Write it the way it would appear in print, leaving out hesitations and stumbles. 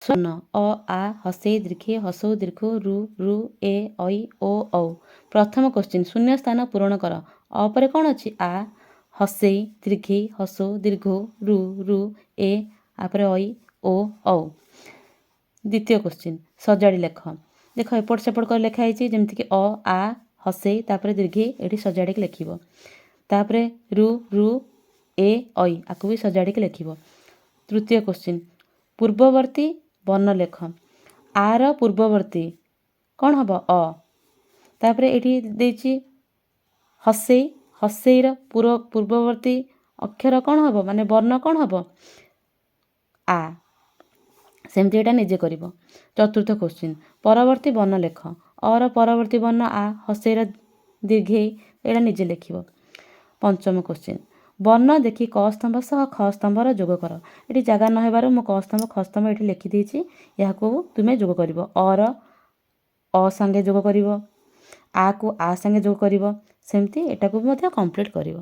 ସ୍ୱନ ଅ ଆ ହସେଇ ଦୀର୍ଘେ ହସଉ ଦୀର୍ଘ ରୁ ରୁ ଏ ଐ ଓ ଔ। ପ୍ରଥମ କ୍ୱେଶ୍ଚିନ୍ ଶୂନ୍ୟ ସ୍ଥାନ ପୂରଣ କର। ଅ ପରେ କ'ଣ ଅଛି? ଆ ହସେଇ ଦୀର୍ଘେ ହସଉ ଦୀର୍ଘ ରୁ ରୁ ଏ ତାପରେ ଐ ଓ ଔ। ଦ୍ୱିତୀୟ କ୍ୱେଶ୍ଚିନ୍ ସଜାଡ଼ି ଲେଖ। ଦେଖ ଏପଟ ସେପଟ କରି ଲେଖା ହେଇଛି ଯେମିତିକି ଅ ଆ ହସେଇ ତାପରେ ଦୀର୍ଘେ ଏଠି ସଜାଡ଼ିକି ଲେଖିବ। ତାପରେ ରୁ ରୁ ଏ ଐ ଆକୁ ବି ସଜାଡ଼ିକି ଲେଖିବ। ତୃତୀୟ କ୍ୱେଶ୍ଚିନ୍ ପୂର୍ବବର୍ତ୍ତୀ ବର୍ଣ୍ଣ ଲେଖ। ଆର ପୂର୍ବବର୍ତ୍ତୀ କ'ଣ ହେବ? ଅ। ତାପରେ ଏଠି ଦେଇଛି ହସେଇ, ହସେଇର ପୂର୍ବବର୍ତ୍ତୀ ଅକ୍ଷର କ'ଣ ହେବ ମାନେ ବର୍ଣ୍ଣ କ'ଣ ହେବ? ଆ। ସେମିତି ଏଇଟା ନିଜେ କରିବ। ଚତୁର୍ଥ କ୍ୱେଶ୍ଚିନ୍ ପରବର୍ତ୍ତୀ ବର୍ଣ୍ଣ ଲେଖ। ଅର ପରବର୍ତ୍ତୀ ବର୍ଣ୍ଣ ଆ, ହସେଇର ଦୀର୍ଘେଇ ଏଇଟା ନିଜେ ଲେଖିବ। ପଞ୍ଚମ କ୍ୱେଶ୍ଚିନ୍ ବର୍ଣ୍ଣ ଦେଖି କ ସ୍ତମ୍ଭ ସହ ଖ ସ୍ତମ୍ଭର ଯୋଗ କର। ଏଠି ଜାଗା ନ ହେବାରୁ ମୁଁ କ ସ୍ତମ୍ଭ ଖ ସ୍ତମ୍ଭ ଏଠି ଲେଖିଦେଇଛି। ଏହାକୁ ତୁମେ ଯୋଗ କରିବ। ଅର ଅ ସାଙ୍ଗେ ଯୋଗ କରିବ, ଆକୁ ଆ ସାଙ୍ଗେ ଯୋଗ କରିବ। ସେମିତି ଏଟାକୁ ମଧ୍ୟ କମ୍ପ୍ଲିଟ୍ କରିବ।